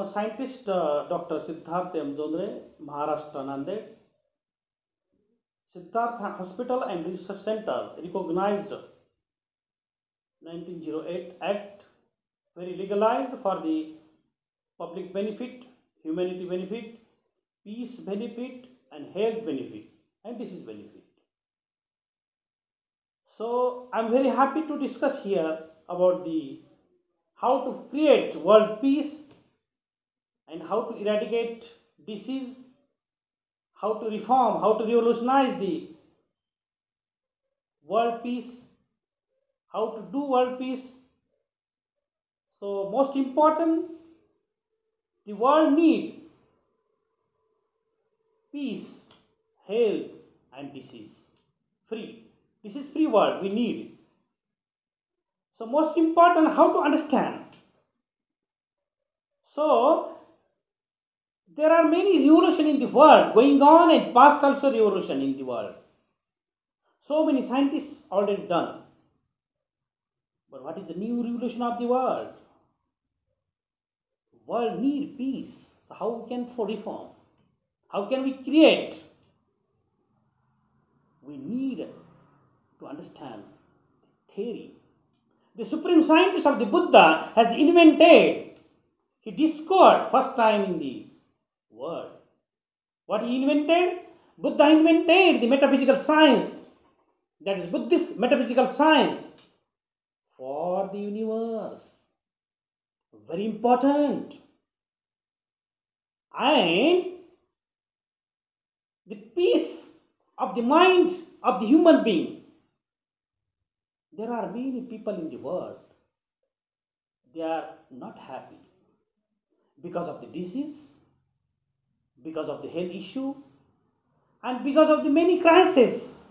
a scientist, Dr. Siddharth M. Dondre, Maharashtra, Nanded. Siddharth Hospital and Research Center recognized 1908 Act, very legalized for the public benefit, humanity benefit, peace benefit, and health benefit, and disease benefit. So I'm very happy to discuss here about the how to create world peace and how to eradicate disease, how to reform, how to revolutionize the world peace, how to do world peace. So most important, the world need peace, health, and disease free. Disease free world we need. So most important, how to understand. So there are many revolutions in the world going on, and past also revolution in the world. So many scientists already done. But what is the new revolution of the world? World need peace. So how we can for reform? How can we create? We need to understand the theory. The supreme scientist of the Buddha has invented, he discovered first time in the world. What he invented? Buddha invented the metaphysical science, that is Buddhist metaphysical science for the universe. Very important. And the peace of the mind of the human being. There are many people in the world, they are not happy because of the disease, because of the health issue, and because of the many crises,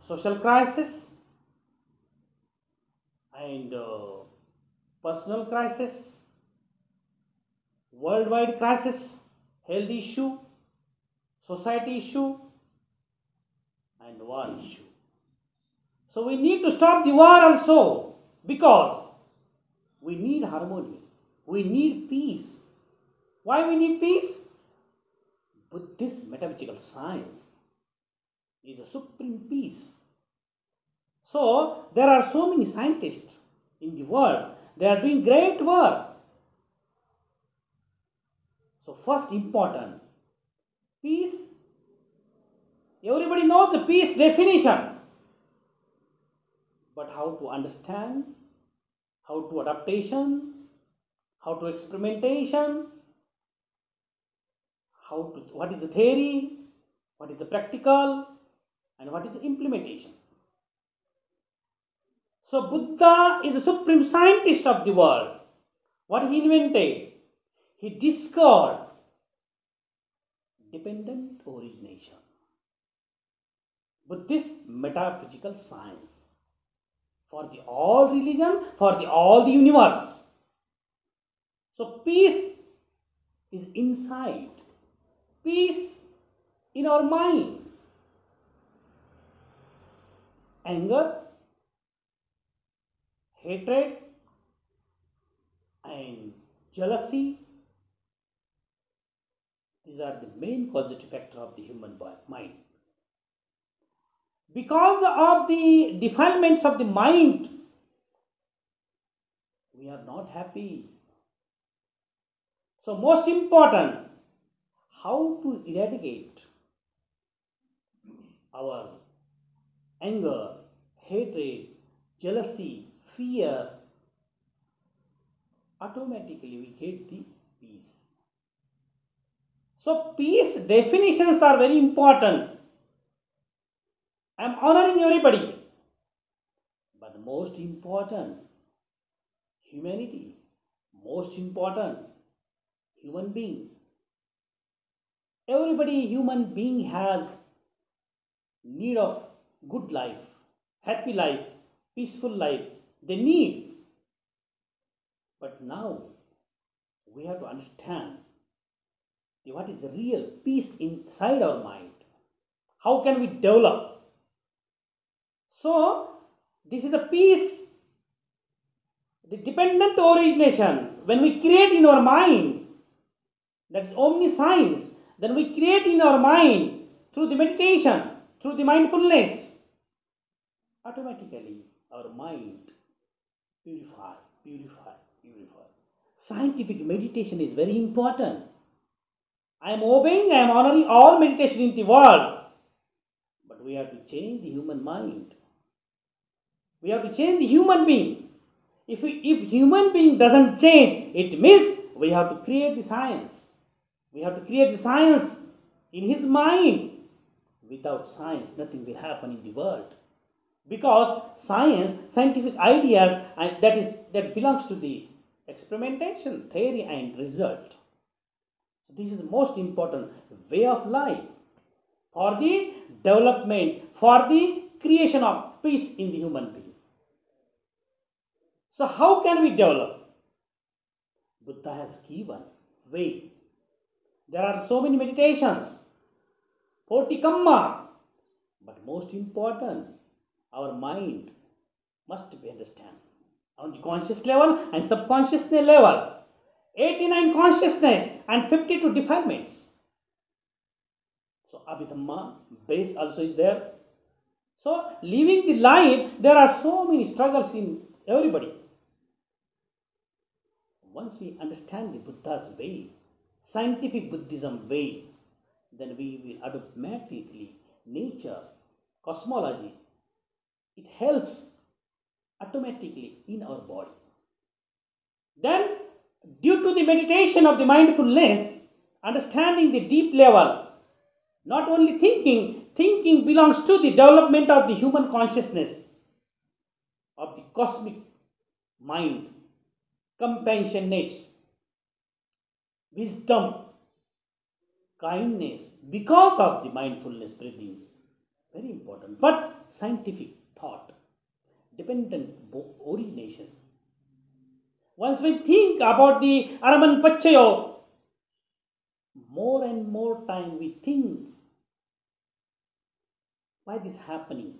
social crisis, and personal crisis, worldwide crisis, health issue, society issue, and war issue. So we need to stop the war also, because we need harmony, we need peace. Why we need peace? Buddhist metaphysical science is a supreme peace. So there are so many scientists in the world, they are doing great work. So first important, peace. Everybody knows the peace definition. But how to understand, how to adaptation, how to experimentation, what is the theory, what is the practical, and what is the implementation. So Buddha is the supreme scientist of the world. What he invented? He discovered dependent origination. Buddhist metaphysical science. For the all religion, for the all the universe. So peace is inside. Peace in our mind. Anger, hatred, and jealousy. These are the main causative factor of the human mind. Because of the defilements of the mind, we are not happy. So most important, how to eradicate our anger, hatred, jealousy, fear. Automatically we get the peace. So peace definitions are very important. I am honoring everybody. But the most important, humanity. Most important, human being. Everybody, human being has need of good life, happy life, peaceful life. They need. But now, we have to understand what is the real peace inside our mind. How can we develop? So, this is a peace, the dependent origination. When we create in our mind, like omniscience, then we create in our mind through the meditation, through the mindfulness. Automatically, our mind purify, purify, purify. Scientific meditation is very important. I am obeying, I am honoring all meditation in the world. But we have to change the human mind. We have to change the human being. If human being doesn't change, it means we have to create the science. We have to create the science in his mind. Without science, nothing will happen in the world. Because science, scientific ideas, and that belongs to the experimentation, theory, and result. So this is the most important way of life for the development, for the creation of peace in the human being. So how can we develop? Buddha has given way. There are so many meditations, 40 kamma, but most important, our mind must be understood on the conscious level and subconscious level. 89 consciousness and 52 defilements. So Abhidhamma base also is there. So living the life, there are so many struggles in everybody. Once we understand the Buddha's way, scientific Buddhism way, then we will automatically nature, cosmology. It helps automatically in our body. Then, due to the meditation of the mindfulness, understanding the deep level, not only thinking belongs to the development of the human consciousness, of the cosmic mind, compassiousness, wisdom, kindness, because of the mindfulness breathing. Very important. But scientific thought, dependent origination. Once we think about the Araman Pachayo, more and more time we think, why this happening?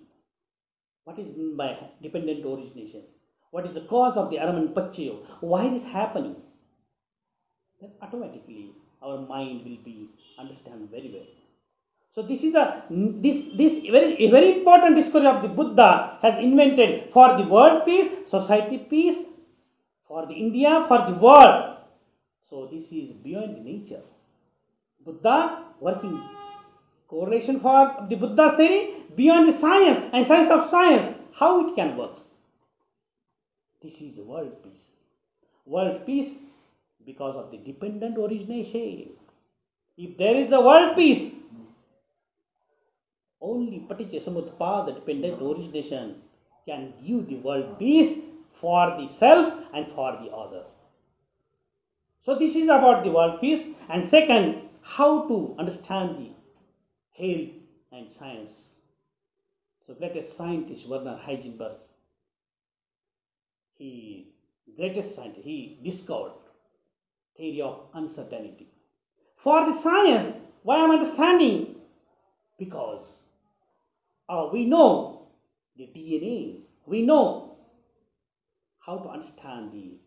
What is meant by dependent origination? What is the cause of the Araman Pachayo? Why this happening? Then automatically our mind will be understand very well. So this is this very important discovery of the Buddha has invented for the world peace, society peace, for the India, for the world. So this is beyond the nature. Buddha working correlation for the Buddha's theory beyond the science and science of science. How it can work? This is world peace. World peace because of the dependent origination. If there is a world peace, only Paticca Samutpada, dependent origination, can give the world peace for the self and for the other. So this is about the world peace. And second, how to understand the health and science. So greatest scientist Werner Heisenberg, he discovered theory of uncertainty. For the science, why I am understanding? Because we know the DNA, we know how to understand the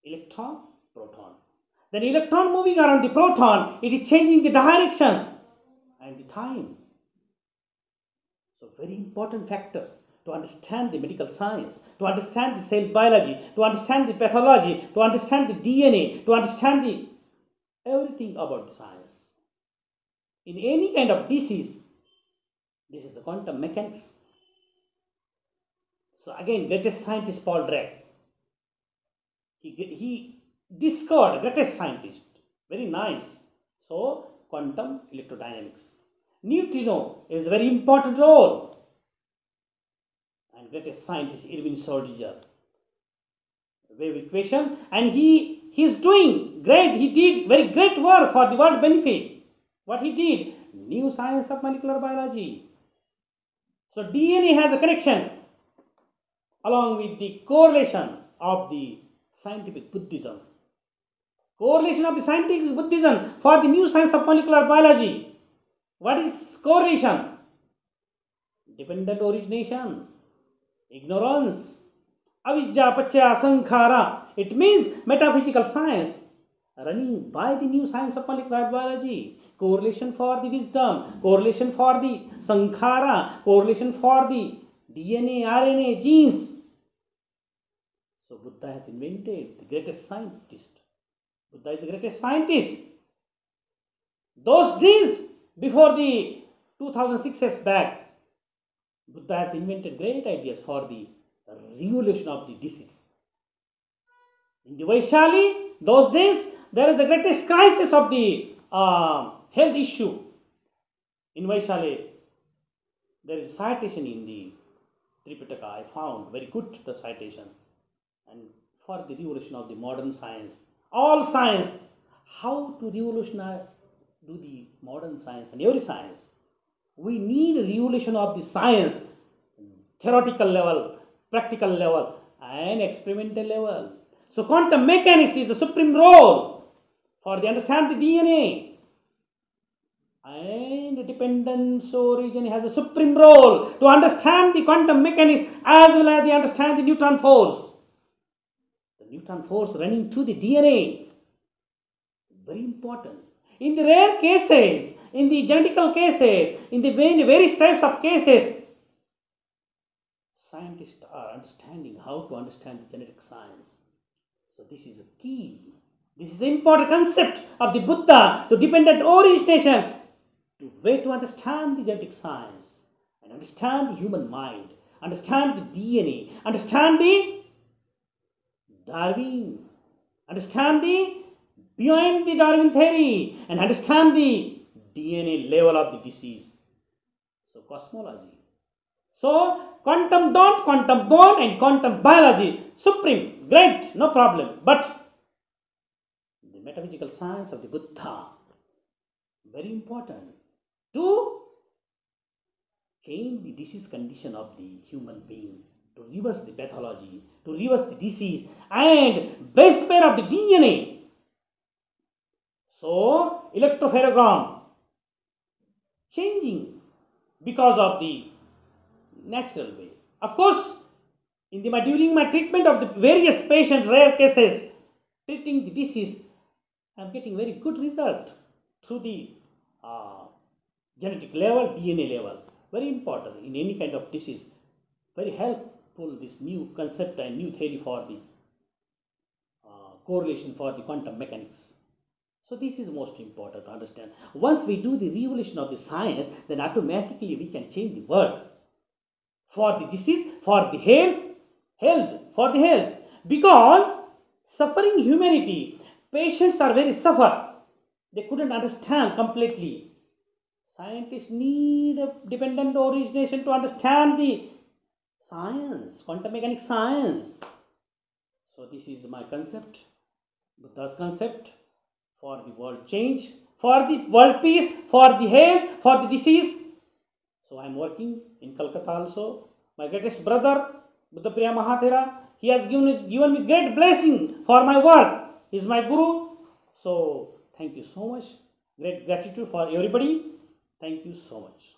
electron, proton. Then electron moving around the proton, it is changing the direction and the time. So very important factor to understand the medical science, to understand the cell biology, to understand the pathology, to understand the DNA, to understand the everything about the science. In any kind of disease, this is the quantum mechanics. So again, greatest scientist Paul Dirac, he discovered, greatest scientist, very nice. So quantum electrodynamics. Neutrino is a very important role. And greatest scientist Irving Schrödinger, wave equation, and he is doing great. He did very great work for the world benefit. What he did, new science of molecular biology. So DNA has a connection along with the correlation of the scientific Buddhism. Correlation of the scientific Buddhism for the new science of molecular biology. What is correlation? Dependent origination, ignorance, avijja pachya sankhara. It means metaphysical science. running by the new science of molecular biology. Correlation for the wisdom, correlation for the sankhara, correlation for the DNA, RNA, genes. So Buddha has invented the greatest scientist. Buddha is the greatest scientist. Those days before the 2006 years back, Buddha has invented great ideas for the revolution of the disease. In the Vaishali, those days, there is the greatest crisis of the health issue. In Vaishali, there is a citation in the Tripitaka. I found very good the citation. And for the revolution of the modern science, all science, how to revolutionize do the modern science and every science. We need a revolution of the science, theoretical level, practical level, and experimental level. So quantum mechanics is the supreme role for the understand the DNA. And dependence origin has a supreme role to understand the quantum mechanics as well as the understand the neutron force. The neutron force running to the DNA. Very important. In the rare cases, in the genetical cases, in the various types of cases, scientists are understanding how to understand the genetic science. So this is a key. This is the important concept of the Buddha to dependent origination, to way to understand the genetic science and understand the human mind, understand the DNA, understand the Darwin, understand the beyond the Darwin theory, and understand the DNA level of the disease. So cosmology. So quantum dot, quantum bond, and quantum biology, supreme, great, no problem. But the metaphysical science of the Buddha, very important to change the disease condition of the human being, to reverse the pathology, to reverse the disease, and base pair of the DNA. So electropherogram changing because of the natural way. Of course, during my treatment of the various patients, rare cases, treating the disease, I am getting very good result through the genetic level, DNA level. Very important in any kind of disease. Very helpful this new concept and new theory for the correlation for the quantum mechanics. So this is most important to understand. Once we do the revolution of the science, then automatically we can change the world for the disease, for the for the health. Because suffering humanity, patients are very suffer. They couldn't understand completely. Scientists need a dependent origination to understand the science, quantum mechanics science. So this is my concept, Buddha's concept for the world change, for the world peace, for the health, for the disease. So I am working in Calcutta also. My greatest brother, Buddha Priya Mahathera, he has given me great blessing for my work. He is my guru. So thank you so much. Great gratitude for everybody. Thank you so much.